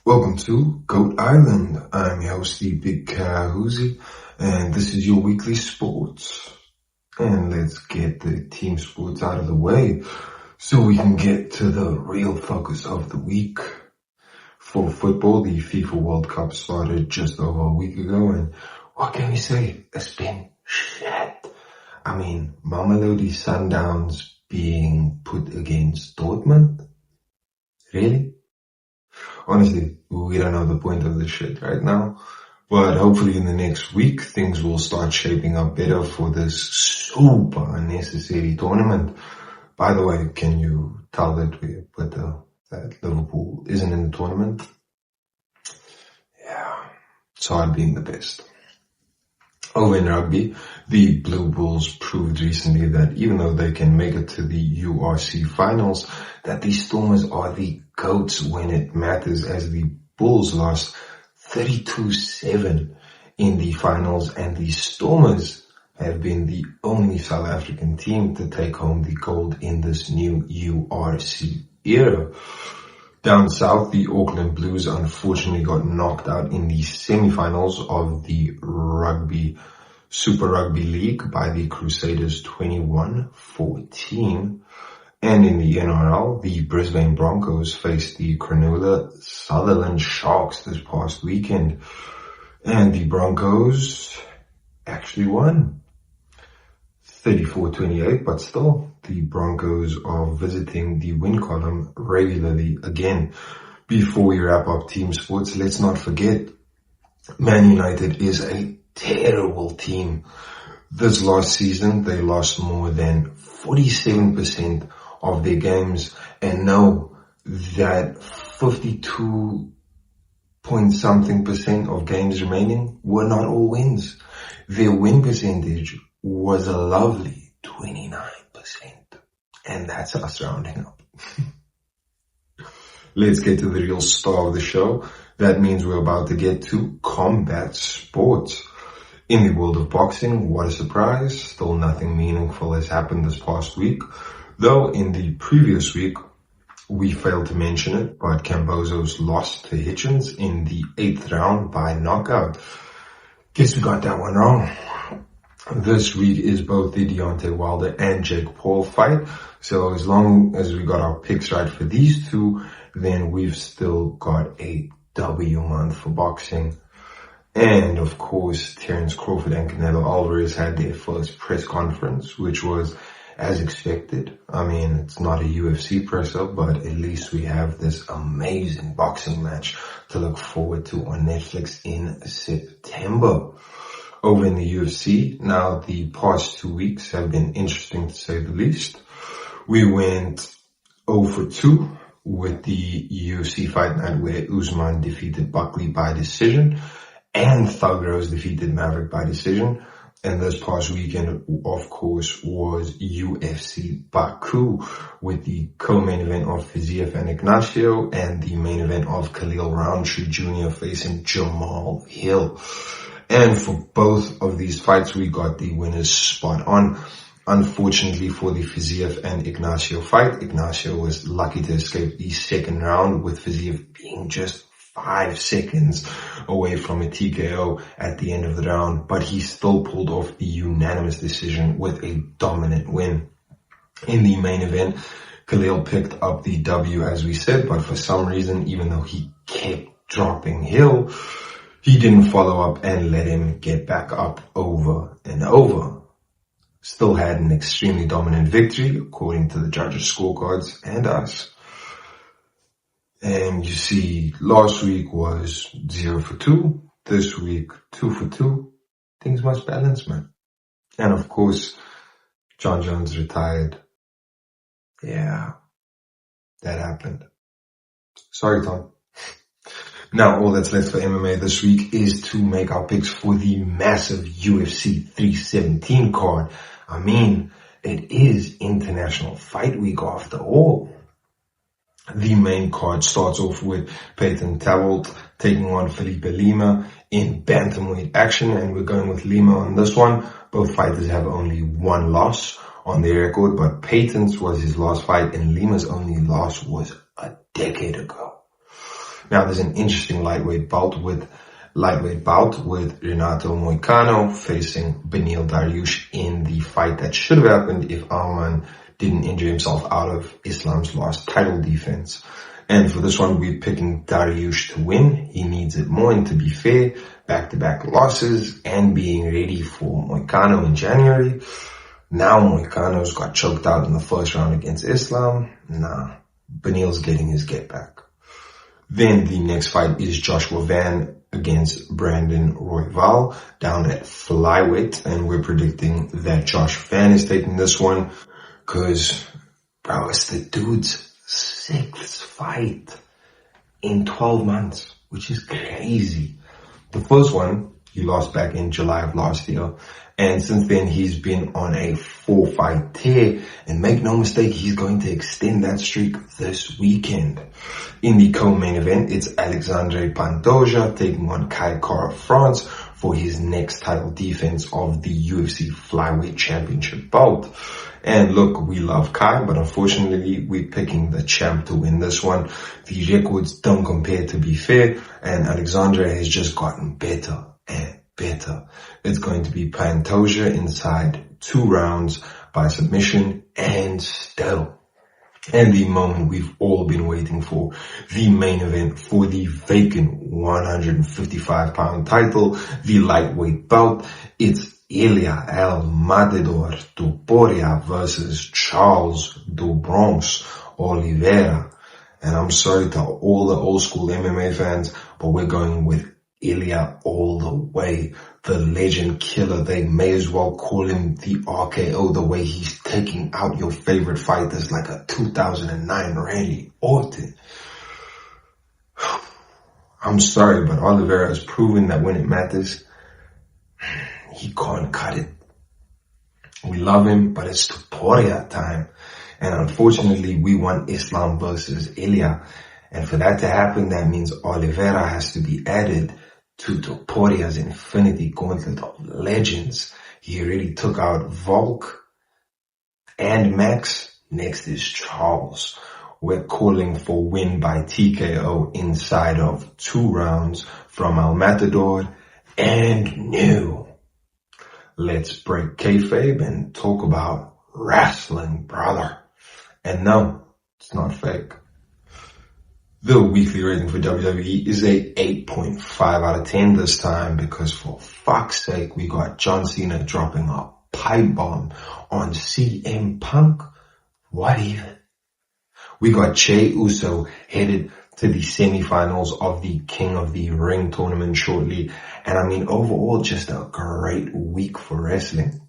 Welcome to Goat Island. I'm your host, the Big Ka Huzzi, and this is your weekly sports. And let's get the team sports out of the way so we can get to the real focus of the week. For football, the FIFA World Cup started just over a week ago, and what can we say? It's been shit. I mean, Mamelodi Sundowns being put against Dortmund? Really? Honestly, we don't know the point of this shit right now. But hopefully in the next week, things will start shaping up better for this super unnecessary tournament. By the way, can you tell that that Liverpool isn't in the tournament? Yeah, it's hard being the best. Over in rugby, the Blue Bulls proved recently that even though they can make it to the URC finals, that the Stormers are the GOATs when it matters, as the Bulls lost 32-7 in the finals, and the Stormers have been the only South African team to take home the gold in this new URC era. Down south, the Auckland Blues unfortunately got knocked out in the semi-finals of the Super Rugby League by the Crusaders 21-14. And in the NRL, the Brisbane Broncos faced the Cronulla Sutherland Sharks this past weekend. And the Broncos actually won 34-28, but still, the Broncos are visiting the win column regularly again. Before we wrap up team sports, let's not forget, Man United is a terrible team. This last season, they lost more than 47% of their games, and know that 52 point something percent of games remaining were not all wins. Their win percentage was a lovely 29%, and that's us rounding up. Let's get to the real star of the show. That means we're about to get to combat sports. In the world of boxing, what a surprise, still nothing meaningful has happened this past week. Though in the previous week, we failed to mention it, but Cambosos lost to Hitchens in the 8th round by knockout. Guess we got that one wrong. This week is both the Deontay Wilder and Jake Paul fight. So as long as we got our picks right for these two, then we've still got a W month for boxing. And of course, Terence Crawford and Canelo Alvarez had their first press conference, which was as expected. I mean, it's not a UFC presser, but at least we have this amazing boxing match to look forward to on Netflix in September. Over in the UFC, now the past 2 weeks have been interesting to say the least. We went 0-2 with the UFC fight night where Usman defeated Buckley by decision and Thug Rose defeated Maverick by decision. And this past weekend, of course, was UFC Baku with the co-main event of Fiziev and Ignacio and the main event of Khalil Roundtree Jr. facing Jamal Hill. And for both of these fights, we got the winners spot on. Unfortunately for the Fiziev and Ignacio fight, Ignacio was lucky to escape the second round, with Fiziev being just 5 seconds away from a TKO at the end of the round, but he still pulled off the unanimous decision with a dominant win. In the main event, Khalil picked up the W, as we said, but for some reason, even though he kept dropping Hill, he didn't follow up and let him get back up over and over. Still had an extremely dominant victory, according to the judges' scorecards and us. And you see, last week was 0-2. This week, 2-2. Things must balance, man. And of course, John Jones retired. Yeah, that happened. Sorry, Tom. Now, all that's left for MMA this week is to make our picks for the massive UFC 317 card. I mean, it is International Fight Week after all. The main card starts off with Peyton Tavolt taking on Felipe Lima in bantamweight action, and we're going with Lima on this one. Both fighters have only one loss on their record, but Peyton's was his last fight and Lima's only loss was a decade ago. Now, there's an interesting lightweight bout with Renato Moicano facing Beneil Dariush in the fight that should have happened if Arman didn't injure himself out of Islam's last title defense. And for this one, we're picking Dariush to win. He needs it more, and to be fair, back-to-back losses and being ready for Moicano in January. Now Moicano's got choked out in the first round against Islam. Nah, Beneil's getting his get back. Then the next fight is Joshua Van against Brandon Royval down at flyweight, and we're predicting that Josh Van is taking this one because, bro, it's the dude's 6th fight in 12 months, which is crazy. The first one, he lost back in July of last year, and since then he's been on a 4-fight tear, and make no mistake, he's going to extend that streak this weekend. In the co-main event, it's Alexandre Pantoja taking on Kai Kara France for his next title defense of the UFC Flyweight Championship bout. And look, we love Kai, but unfortunately, we're picking the champ to win this one. The records don't compare, to be fair, and Alexandre has just gotten better and better. It's going to be Pantoja inside 2 rounds by submission and still. And the moment we've all been waiting for, the main event for the vacant 155-pound title, the lightweight bout. It's Ilia El Matador Topuria versus Charles do Bronx Oliveira. And I'm sorry to all the old school MMA fans, but we're going with Ilia all the way. The legend killer, they may as well call him the RKO, the way he's taking out your favorite fighters like a 2009 Randy Orton. I'm sorry, but Oliveira has proven that when it matters, he can't cut it. We love him, but it's Topuria time. And unfortunately, we want Islam versus Ilia. And for that to happen, that means Oliveira has to be added to Topuria's Infinity Gauntlet of Legends. He already took out Volk and Max. Next is Charles. We're calling for win by TKO inside of 2 rounds from El Matador and new. Let's break kayfabe and talk about wrestling, brother. And no, it's not fake. The weekly rating for WWE is a 8.5 out of 10 this time, because for fuck's sake, we got John Cena dropping a pipe bomb on CM Punk. What even? We got Jey Uso headed to the semifinals of the King of the Ring tournament shortly. And I mean, overall, just a great week for wrestling.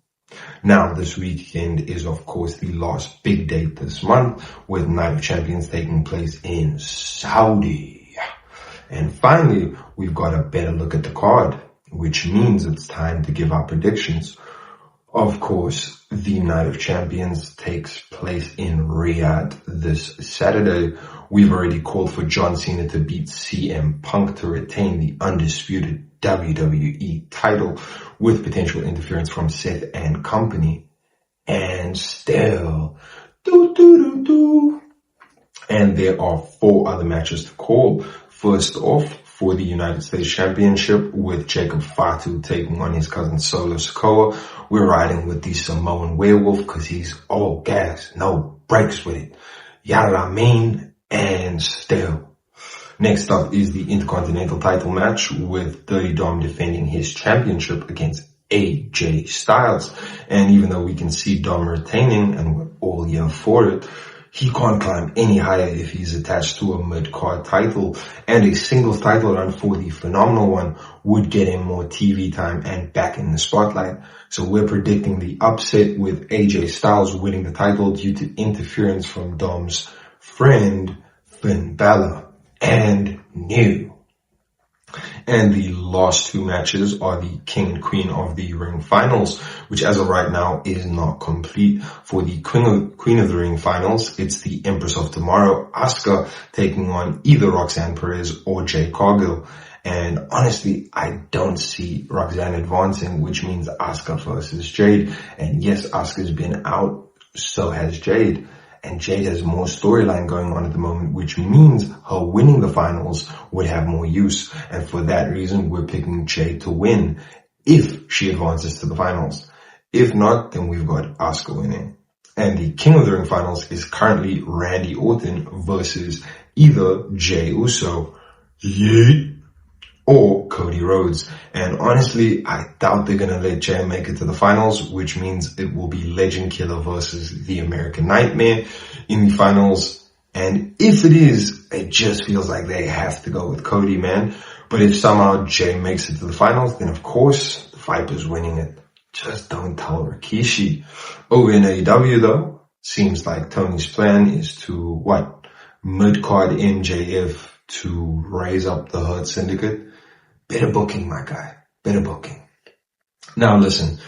Now, this weekend is, of course, the last big date this month, with Night of Champions taking place in Saudi. And finally, we've got a better look at the card, which means it's time to give our predictions. Of course, the Night of Champions takes place in Riyadh this Saturday. We've already called for John Cena to beat CM Punk to retain the undisputed WWE title, with potential interference from Seth and company. And still, and there are 4 other matches to call. First off, for the United States Championship, with Jacob Fatu taking on his cousin Solo Sikoa, we're riding with the Samoan Werewolf because he's all gas, no breaks with it. Yada I mean, and still. Next up is the Intercontinental title match, with Dirty Dom defending his championship against AJ Styles. And even though we can see Dom retaining, and we're all here for it, he can't climb any higher if he's attached to a mid-card title. And a singles title run for the Phenomenal One would get him more TV time and back in the spotlight. So we're predicting the upset, with AJ Styles winning the title due to interference from Dom's friend Finn Balor. And new. And the last 2 matches are the King and Queen of the Ring finals, which as of right now is not complete. For the Queen of the Ring finals, it's the Empress of Tomorrow, Asuka, taking on either Roxanne Perez or Jade Cargill. And honestly, I don't see Roxanne advancing, which means Asuka versus Jade. And yes, Asuka's been out, so has Jade. and Jade has more storyline going on at the moment, which means her winning the finals would have more use. And for that reason, we're picking Jade to win if she advances to the finals. If not, then we've got Asuka winning. And the King of the Ring finals is currently Randy Orton versus either Jey Uso, or Cody Rhodes. And honestly, I doubt they're going to let Jey make it to the finals, which means it will be Legend Killer versus the American Nightmare in the finals. And if it is, it just feels like they have to go with Cody, man. But if somehow Jey makes it to the finals, then of course the Viper's winning it. Just don't tell Rikishi. Over in AEW though, seems like Tony's plan is to, mid-card MJF to raise up the Hurt Syndicate. Better booking, my guy. Better booking. Now listen,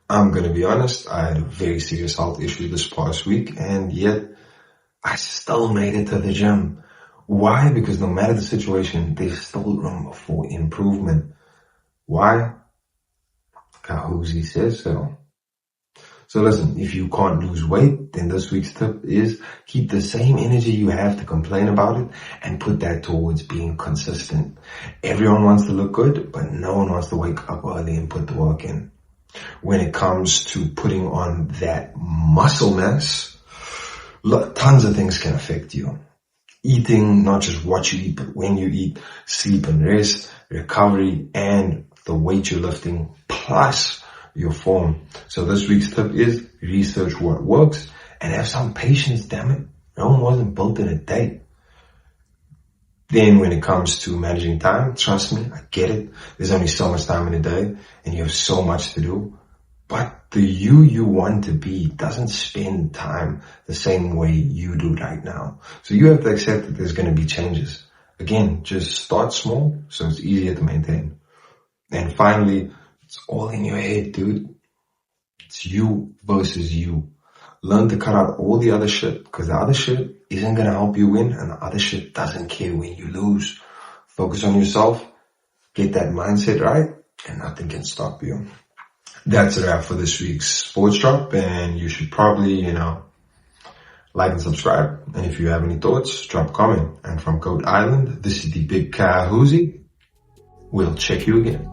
I'm gonna be honest, I had a very serious health issue this past week, and yet I still made it to the gym. Why? Because no matter the situation, there's still room for improvement. Why? Ka Huzzi says so. So listen, if you can't lose weight, then this week's tip is keep the same energy you have to complain about it and put that towards being consistent. Everyone wants to look good, but no one wants to wake up early and put the work in. When it comes to putting on that muscle mass, look, tons of things can affect you. Eating, not just what you eat, but when you eat, sleep and rest, recovery, and the weight you're lifting, plus your form. So this week's tip is research what works and have some patience, damn it. Rome wasn't built in a day. Then when it comes to managing time, trust me, I get it. There's only so much time in a day and you have so much to do. But the you want to be doesn't spend time the same way you do right now. So you have to accept that there's going to be changes. Again, just start small so it's easier to maintain. And finally, it's all in your head, dude. It's you versus you. Learn to cut out all the other shit, because the other shit isn't going to help you win, and the other shit doesn't care when you lose. Focus on yourself, get that mindset right, and nothing can stop you. That's a wrap for this week's Sports Drop, and you should probably, like and subscribe. And if you have any thoughts, drop a comment. And from Goat Island, this is the Big Ka Huzzi. We'll check you again.